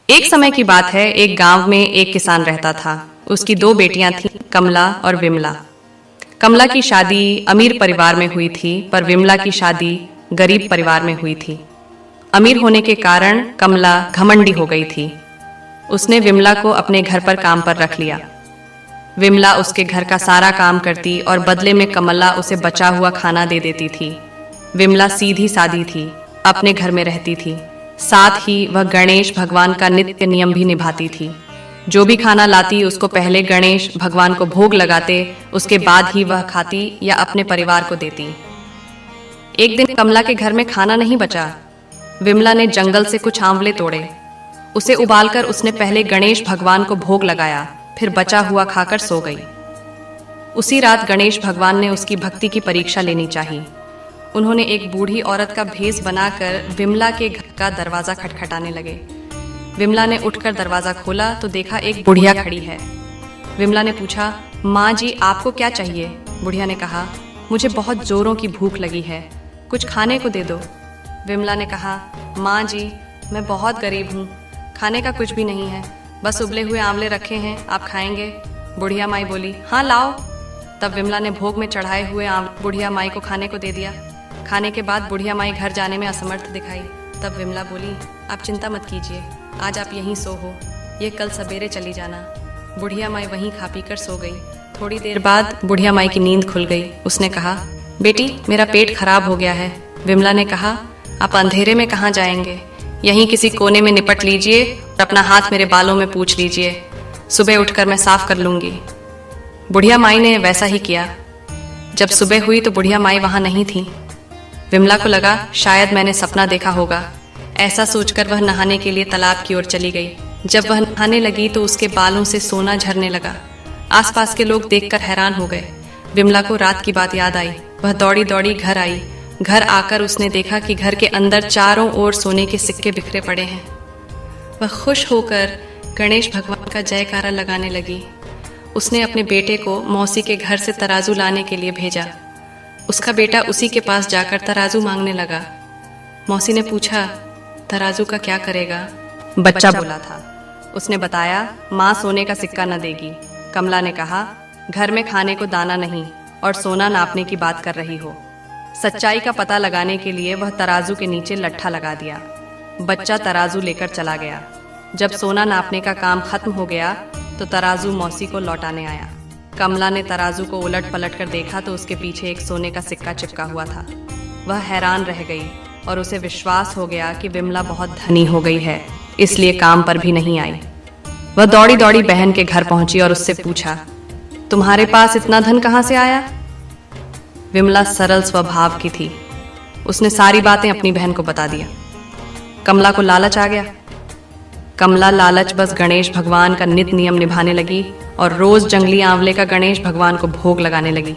एक समय की बात है, एक गांव में एक किसान रहता था। उसकी दो बेटियां थीं, कमला और विमला। कमला की शादी अमीर परिवार में हुई थी, पर विमला की शादी गरीब परिवार में हुई थी। अमीर होने के कारण कमला घमंडी हो गई थी। उसने विमला को अपने घर पर काम पर रख लिया। विमला उसके घर का सारा काम करती और बदले में कमला उसे बचा हुआ खाना दे देती थी। विमला सीधी सादी थी, अपने घर में रहती थी। साथ ही वह गणेश भगवान का नित्य नियम भी निभाती थी। जो भी खाना लाती उसको पहले गणेश भगवान को भोग लगाते, उसके बाद ही वह खाती या अपने परिवार को देती। एक दिन कमला के घर में खाना नहीं बचा। विमला ने जंगल से कुछ आंवले तोड़े। उसे उबालकर उसने पहले गणेश भगवान को भोग लगाया, फिर बचा हुआ खाकर सो गई। उसी रात गणेश भगवान ने उसकी भक्ति की परीक्षा लेनी चाहिए। उन्होंने एक बूढ़ी औरत का भेष बनाकर विमला के घर का दरवाजा खटखटाने लगे। विमला ने उठकर दरवाजा खोला तो देखा एक बुढ़िया खड़ी है। विमला ने पूछा, माँ जी आपको क्या चाहिए? बुढ़िया ने कहा, मुझे बहुत जोरों की भूख लगी है, कुछ खाने को दे दो। विमला ने कहा, माँ जी मैं बहुत गरीब हूँ, खाने का कुछ भी नहीं है, बस उबले हुए आंवले रखे हैं, आप खाएंगे? बुढ़िया माई बोली, हाँ लाओ। तब विमला ने भोग में चढ़ाए हुए आंवले बुढ़िया माई को खाने को दे दिया। खाने के बाद बुढ़िया माई घर जाने में असमर्थ दिखाई। तब विमला बोली, आप चिंता मत कीजिए, आज आप यहीं सो हो, ये कल सवेरे चली जाना। बुढ़िया माई वहीं खा पी कर सो गई। थोड़ी देर बाद बुढ़िया माई की नींद खुल गई। उसने कहा, बेटी मेरा पेट खराब हो गया है। विमला ने कहा, आप अंधेरे में कहाँ जाएंगे, यहीं किसी कोने में निपट लीजिए और अपना हाथ मेरे बालों में पूछ लीजिए, सुबह उठकर मैं साफ कर लूंगी। बुढ़िया माई ने वैसा ही किया। जब सुबह हुई तो बुढ़िया माई वहां नहीं थी। विमला को लगा शायद मैंने सपना देखा होगा। ऐसा सोचकर वह नहाने के लिए तालाब की ओर चली गई। जब वह नहाने लगी तो उसके बालों से सोना झरने लगा। आसपास के लोग देखकर हैरान हो गए। विमला को रात की बात याद आई। वह दौड़ी दौड़ी घर आई। घर आकर उसने देखा कि घर के अंदर चारों ओर सोने के सिक्के बिखरे पड़े हैं। वह खुश होकर गणेश भगवान का जयकारा लगाने लगी। उसने अपने बेटे को मौसी के घर से तराजू लाने के लिए भेजा। उसका बेटा उसी के पास जाकर तराजू मांगने लगा। मौसी ने पूछा, तराजू का क्या करेगा? बच्चा बोला था। उसने बताया, माँ सोने का सिक्का न देगी। कमला ने कहा, घर में खाने को दाना नहीं और सोना नापने की बात कर रही हो। सच्चाई का पता लगाने के लिए वह तराजू के नीचे लट्ठा लगा दिया। बच्चा तराजू लेकर चला गया। जब सोना नापने का काम खत्म हो गया तो तराजू मौसी को लौटाने आया। कमला ने तराजू को उलट पलट कर देखा तो उसके पीछे एक सोने का सिक्का चिपका हुआ था। वह हैरान रह गई और उसे विश्वास हो गया कि विमला बहुत धनी हो गई है, इसलिए काम पर भी नहीं आई। वह दौड़ी दौड़ी बहन के घर पहुंची और उससे पूछा, तुम्हारे पास इतना धन कहाँ से आया? विमला सरल स्वभाव की थी। उसने सारी बातें अपनी बहन को बता दिया। कमला को लालच आ गया। कमला लालच बस गणेश भगवान का नित्य नियम निभाने लगी और रोज जंगली आंवले का गणेश भगवान को भोग लगाने लगी।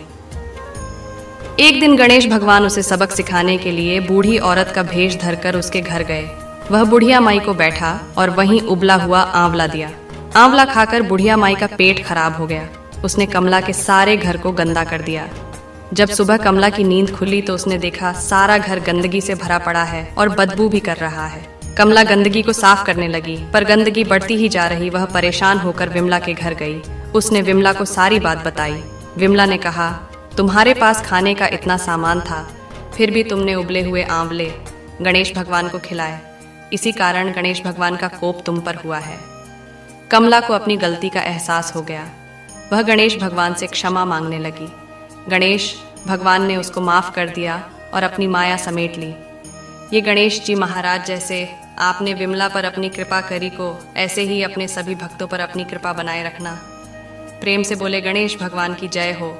एक दिन गणेश भगवान उसे सबक सिखाने के लिए बूढ़ी औरत का भेष धरकर उसके घर गए। वह बुढ़िया माई को बैठा और वहीं उबला हुआ आंवला दिया। आंवला खाकर बुढ़िया माई का पेट खराब हो गया। उसने कमला के सारे घर को गंदा कर दिया। जब सुबह कमला की नींद खुली तो उसने देखा सारा घर गंदगी से भरा पड़ा है और बदबू भी कर रहा है। कमला गंदगी को साफ करने लगी, पर गंदगी बढ़ती ही जा रही। वह परेशान होकर विमला के घर गई। उसने विमला को सारी बात बताई। विमला ने कहा, तुम्हारे पास खाने का इतना सामान था, फिर भी तुमने उबले हुए आंवले गणेश भगवान को खिलाए। इसी कारण गणेश भगवान का कोप तुम पर हुआ है। कमला को अपनी गलती का एहसास हो गया। वह गणेश भगवान से क्षमा मांगने लगी। गणेश भगवान ने उसको माफ कर दिया और अपनी माया समेट ली। ये गणेश जी महाराज, जैसे आपने विमला पर अपनी कृपा करी को ऐसे ही अपने सभी भक्तों पर अपनी कृपा बनाए रखना। प्रेम से बोले गणेश भगवान की जय हो।